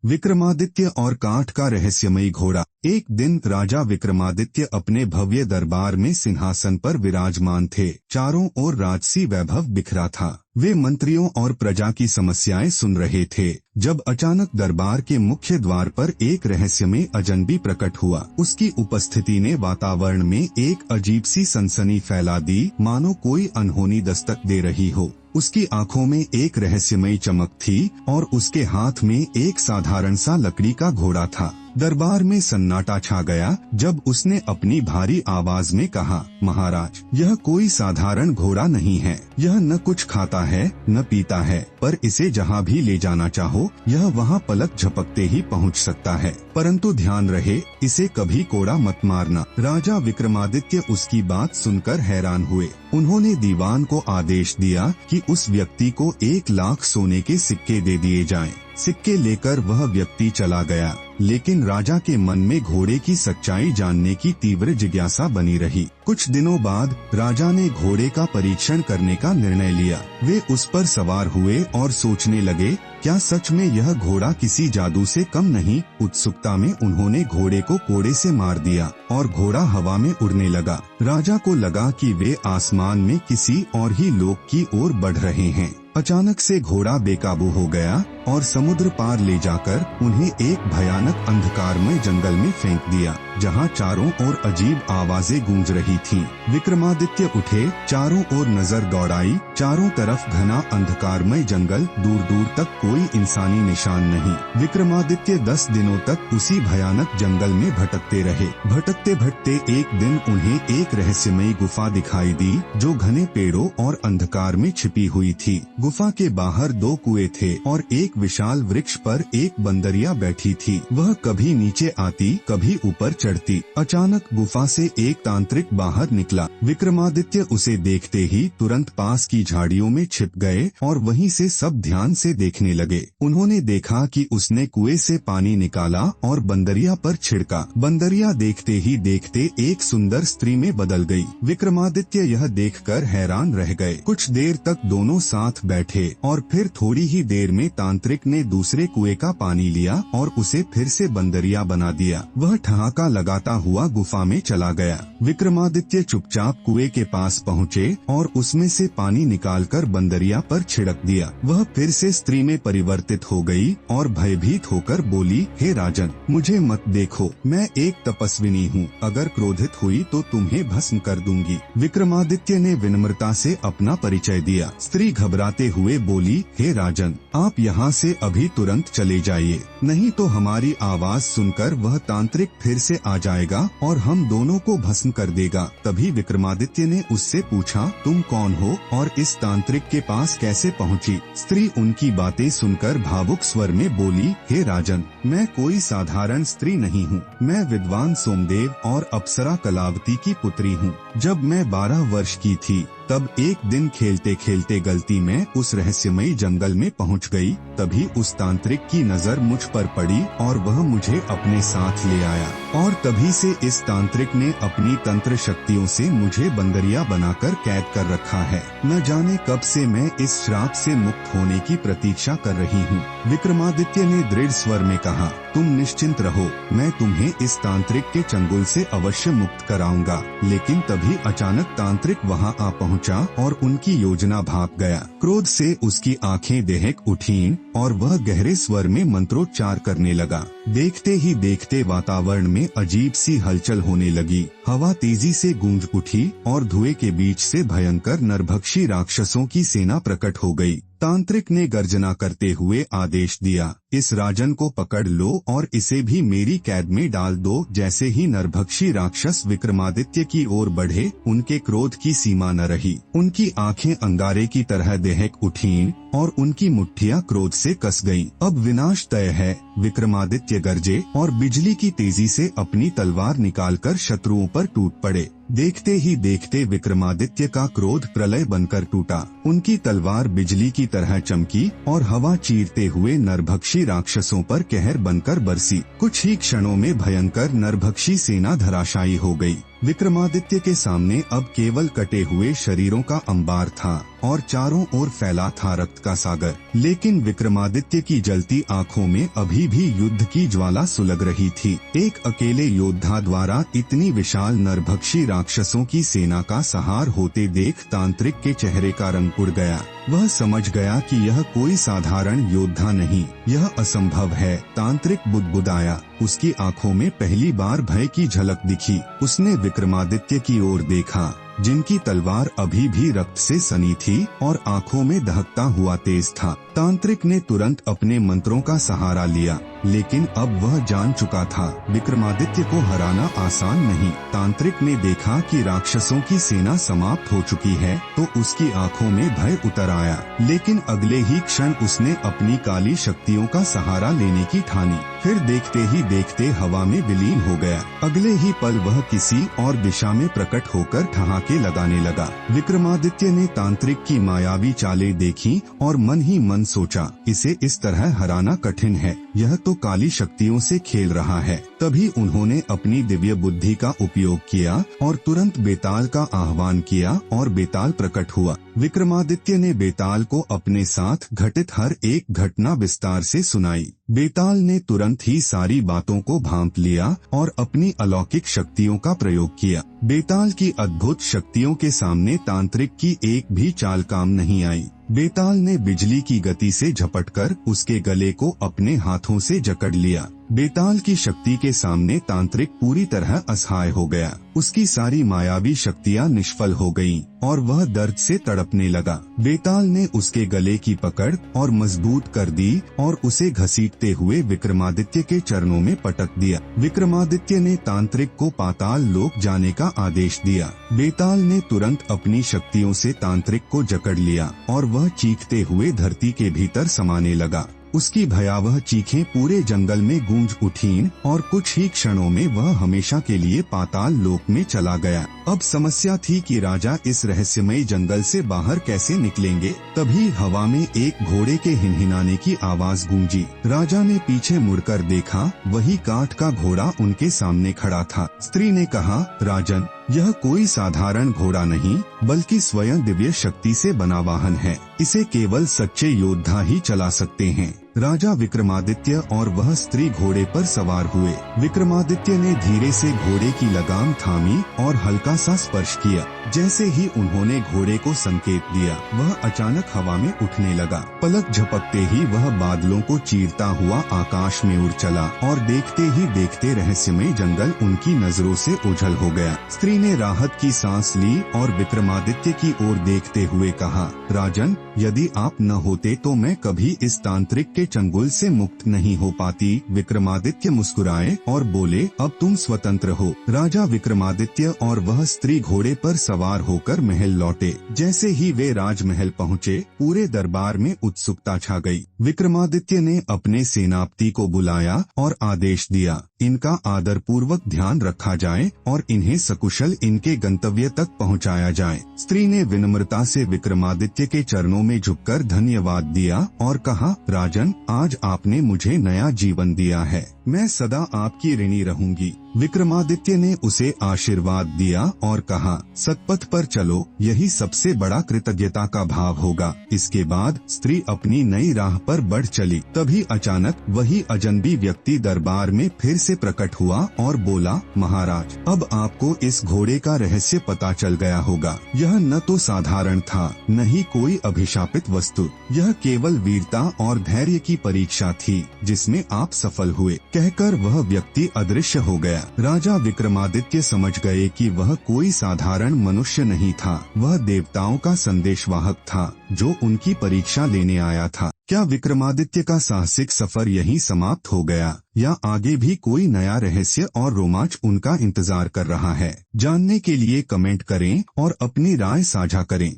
विक्रमादित्य और काठ का रहस्यमयी घोड़ा। एक दिन राजा विक्रमादित्य अपने भव्य दरबार में सिंहासन पर विराजमान थे। चारों ओर राजसी वैभव बिखरा था। वे मंत्रियों और प्रजा की समस्याएं सुन रहे थे, जब अचानक दरबार के मुख्य द्वार पर एक रहस्यमय अजनबी प्रकट हुआ। उसकी उपस्थिति ने वातावरण में एक अजीब सी सनसनी फैला दी, मानो कोई अनहोनी दस्तक दे रही हो। उसकी आंखों में एक रहस्यमयी चमक थी और उसके हाथ में एक साधारण सा लकड़ी का घोड़ा था। दरबार में सन्नाटा छा गया जब उसने अपनी भारी आवाज में कहा, महाराज, यह कोई साधारण घोड़ा नहीं है। यह न कुछ खाता है न पीता है, पर इसे जहाँ भी ले जाना चाहो यह वहाँ पलक झपकते ही पहुँच सकता है। परंतु ध्यान रहे, इसे कभी कोड़ा मत मारना। राजा विक्रमादित्य उसकी बात सुनकर हैरान हुए। उन्होंने दीवान को आदेश दिया कि उस व्यक्ति को 1 लाख सोने के सिक्के दे दिए जाएं। सिक्के लेकर वह व्यक्ति चला गया, लेकिन राजा के मन में घोड़े की सच्चाई जानने की तीव्र जिज्ञासा बनी रही। कुछ दिनों बाद राजा ने घोड़े का परीक्षण करने का निर्णय लिया। वे उस पर सवार हुए और सोचने लगे, क्या सच में यह घोड़ा किसी जादू से कम नहीं। उत्सुकता में उन्होंने घोड़े को कोड़े से मार दिया और घोड़ा हवा में उड़ने लगा। राजा को लगा कि वे आसमान में किसी और ही लोक की ओर बढ़ रहे हैं। अचानक से घोड़ा बेकाबू हो गया और समुद्र पार ले जाकर उन्हें एक भयानक अंधकारमय जंगल में फेंक दिया, जहां चारों ओर अजीब आवाजें गूंज रही थीं। विक्रमादित्य उठे, चारों ओर नजर दौड़ाई। चारों तरफ घना अंधकारमय जंगल, दूर दूर तक कोई इंसानी निशान नहीं। विक्रमादित्य 10 दिनों तक उसी भयानक जंगल में भटकते रहे। भटकते भटकते एक दिन उन्हें एक रहस्यमयी गुफा दिखाई दी, जो घने पेड़ों और अंधकार में छिपी हुई थी। गुफा के बाहर 2 कुएं थे और एक विशाल वृक्ष पर एक बंदरिया बैठी थी। वह कभी नीचे आती, कभी ऊपर चढ़ती। अचानक गुफा से एक तांत्रिक बाहर निकला। विक्रमादित्य उसे देखते ही तुरंत पास की झाड़ियों में छिप गए और वहीं से सब ध्यान से देखने लगे। उन्होंने देखा कि उसने कुएं से पानी निकाला और बंदरिया पर छिड़का। बंदरिया देखते ही देखते एक सुंदर स्त्री में बदल गई। विक्रमादित्य यह देखकर हैरान रह गए। कुछ देर तक दोनों साथ बैठे और फिर थोड़ी ही देर में तांत्रिक ने दूसरे कुएं का पानी लिया और उसे फिर से बंदरिया बना दिया। वह ठहाका लगाता हुआ गुफा में चला गया। विक्रमादित्य चुपचाप कुएं के पास पहुँचे और उसमें से पानी निकालकर बंदरिया पर छिड़क दिया। वह फिर से स्त्री में परिवर्तित हो गई और भयभीत होकर बोली, हे राजन, मुझे मत देखो, मैं एक तपस्विनी हूँ। अगर क्रोधित हुई तो तुम्हें भस्म कर दूंगी। विक्रमादित्य ने विनम्रता से अपना परिचय दिया। स्त्री घबराते हुए बोली, हे राजन, आप यहाँ से अभी तुरंत चले जाइए, नहीं तो हमारी आवाज सुनकर वह तांत्रिक फिर से आ जाएगा और हम दोनों को भस्म कर देगा। तभी विक्रमादित्य ने उससे पूछा, तुम कौन हो और इस तांत्रिक के पास कैसे पहुँची? स्त्री उनकी बातें सुनकर भावुक स्वर में बोली, हे राजन, मैं कोई साधारण स्त्री नहीं हूँ। मैं विद्वान सोमदेव और अप्सरा कलावती की पुत्री हूँ। जब मैं 12 वर्ष की थी तब एक दिन खेलते खेलते गलती में उस रहस्यमयी जंगल में पहुंच गई। तभी उस तांत्रिक की नजर मुझ पर पड़ी और वह मुझे अपने साथ ले आया और तभी से इस तांत्रिक ने अपनी तंत्र शक्तियों से मुझे बंदरिया बनाकर कैद कर रखा है। न जाने कब से मैं इस श्राप से मुक्त होने की प्रतीक्षा कर रही हूँ। विक्रमादित्य ने दृढ़ स्वर में कहा, तुम निश्चिंत रहो, मैं तुम्हें इस तांत्रिक के चंगुल से अवश्य मुक्त कराऊंगा। लेकिन तभी अचानक तांत्रिक वहां आ पहुंचा और उनकी योजना भाग गया। क्रोध से उसकी आंखें दहक उठीं और वह गहरे स्वर में मंत्रोच्चार करने लगा। देखते ही देखते वातावरण में अजीब सी हलचल होने लगी। हवा तेजी से गूंज उठी और धुएं के बीच से भयंकर नरभक्षी राक्षसों की सेना प्रकट हो गई। तांत्रिक ने गर्जना करते हुए आदेश दिया, इस राजन को पकड़ लो और इसे भी मेरी कैद में डाल दो। जैसे ही नरभक्षी राक्षस विक्रमादित्य की ओर बढ़े, उनके क्रोध की सीमा न रही। उनकी आंखें अंगारे की तरह दहक उठीं और उनकी मुट्ठियां क्रोध से कस गईं। अब विनाश तय है। विक्रमादित्य गरजे और बिजली की तेजी से अपनी तलवार निकालकर शत्रुओं पर टूट पड़े। देखते ही देखते विक्रमादित्य का क्रोध प्रलय बनकर टूटा। उनकी तलवार बिजली की तरह चमकी और हवा चीरते हुए नरभक्षी राक्षसों पर कहर बनकर बरसी। कुछ ही क्षणों में भयंकर नरभक्षी सेना धराशायी हो गई। विक्रमादित्य के सामने अब केवल कटे हुए शरीरों का अंबार था और चारों ओर फैला था रक्त का सागर। लेकिन विक्रमादित्य की जलती आंखों में अभी भी युद्ध की ज्वाला सुलग रही थी। एक अकेले योद्धा द्वारा इतनी विशाल नरभक्षी राक्षसों की सेना का संहार होते देख तांत्रिक के चेहरे का रंग उड़ गया। वह समझ गया कि यह कोई साधारण योद्धा नहीं, यह असंभव है। तांत्रिक बुदबुदाया। उसकी आंखों में पहली बार भय की झलक दिखी। उसने विक्रमादित्य की ओर देखा, जिनकी तलवार अभी भी रक्त से सनी थी और आंखों में दहकता हुआ तेज था। तांत्रिक ने तुरंत अपने मंत्रों का सहारा लिया, लेकिन अब वह जान चुका था विक्रमादित्य को हराना आसान नहीं। तांत्रिक ने देखा कि राक्षसों की सेना समाप्त हो चुकी है तो उसकी आंखों में भय उतर आया, लेकिन अगले ही क्षण उसने अपनी काली शक्तियों का सहारा लेने की ठानी। फिर देखते ही देखते हवा में विलीन हो गया। अगले ही पल वह किसी और दिशा में प्रकट होकर ठहाके लगाने लगा। विक्रमादित्य ने तांत्रिक की मायावी चालें देखी और मन ही मन सोचा, इसे इस तरह हराना कठिन है, यह तो काली शक्तियों से खेल रहा है। तभी उन्होंने अपनी दिव्य बुद्धि का उपयोग किया और तुरंत बेताल का आह्वान किया और बेताल प्रकट हुआ। विक्रमादित्य ने बेताल को अपने साथ घटित हर एक घटना विस्तार से सुनाई। बेताल ने तुरंत ही सारी बातों को भांप लिया और अपनी अलौकिक शक्तियों का प्रयोग किया। बेताल की अद्भुत शक्तियों के सामने तांत्रिक की एक भी चाल काम नहीं आई। बेताल ने बिजली की गति से झपटकर उसके गले को अपने हाथों से जकड़ लिया। बेताल की शक्ति के सामने तांत्रिक पूरी तरह असहाय हो गया। उसकी सारी मायावी शक्तियां निष्फल हो गईं और वह दर्द से तड़पने लगा। बेताल ने उसके गले की पकड़ और मजबूत कर दी और उसे घसीटते हुए विक्रमादित्य के चरणों में पटक दिया। विक्रमादित्य ने तांत्रिक को पाताल लोक जाने का आदेश दिया। बेताल ने तुरंत अपनी शक्तियों से तांत्रिक को जकड़ लिया और वह चीखते हुए धरती के भीतर समाने लगा। उसकी भयावह चीखें पूरे जंगल में गूंज उठीं और कुछ ही क्षणों में वह हमेशा के लिए पाताल लोक में चला गया। अब समस्या थी कि राजा इस रहस्यमय जंगल से बाहर कैसे निकलेंगे। तभी हवा में एक घोड़े के हिनहिनाने की आवाज गूंजी। राजा ने पीछे मुड़कर देखा, वही काठ का घोड़ा उनके सामने खड़ा था। स्त्री ने कहा, राजन, यह कोई साधारण घोड़ा नहीं बल्कि स्वयं दिव्य शक्ति से बना वाहन है। इसे केवल सच्चे योद्धा ही चला सकते हैं। राजा विक्रमादित्य और वह स्त्री घोड़े पर सवार हुए। विक्रमादित्य ने धीरे से घोड़े की लगाम थामी और हल्का सा स्पर्श किया। जैसे ही उन्होंने घोड़े को संकेत दिया, वह अचानक हवा में उठने लगा। पलक झपकते ही वह बादलों को चीरता हुआ आकाश में उड़ चला और देखते ही देखते रहस्यमय जंगल उनकी नजरों से ओझल हो गया। स्त्री ने राहत की सांस ली और विक्रमादित्य की ओर देखते हुए कहा, राजन, यदि आप न होते तो मैं कभी इस तांत्रिक के चंगुल से मुक्त नहीं हो पाती। विक्रमादित्य मुस्कुराए और बोले, अब तुम स्वतंत्र हो। राजा विक्रमादित्य और वह स्त्री घोड़े पर सवार होकर महल लौटे। जैसे ही वे राजमहल पहुँचे, पूरे दरबार में उत्सुकता छा गई। विक्रमादित्य ने अपने सेनापति को बुलाया और आदेश दिया, इनका आदर पूर्वक ध्यान रखा जाए और इन्हें सकुशल इनके गंतव्य तक पहुंचाया जाए। स्त्री ने विनम्रता से विक्रमादित्य के चरणों में झुककर धन्यवाद दिया और कहा, राजन, आज आपने मुझे नया जीवन दिया है। मैं सदा आपकी ऋणी रहूंगी। विक्रमादित्य ने उसे आशीर्वाद दिया और कहा, सतपथ पर चलो, यही सबसे बड़ा कृतज्ञता का भाव होगा। इसके बाद स्त्री अपनी नई राह पर बढ़ चली। तभी अचानक वही अजनबी व्यक्ति दरबार में फिर से प्रकट हुआ और बोला, महाराज, अब आपको इस घोड़े का रहस्य पता चल गया होगा। यह न तो साधारण था, न ही कोई अभिशापित वस्तु। यह केवल वीरता और धैर्य की परीक्षा थी, जिसमें आप सफल हुए। कहकर वह व्यक्ति अदृश्य हो गया। राजा विक्रमादित्य समझ गए कि वह कोई साधारण मनुष्य नहीं था, वह देवताओं का संदेशवाहक था जो उनकी परीक्षा लेने आया था। क्या विक्रमादित्य का साहसिक सफर यहीं समाप्त हो गया या आगे भी कोई नया रहस्य और रोमांच उनका इंतजार कर रहा है? जानने के लिए कमेंट करें और अपनी राय साझा करें।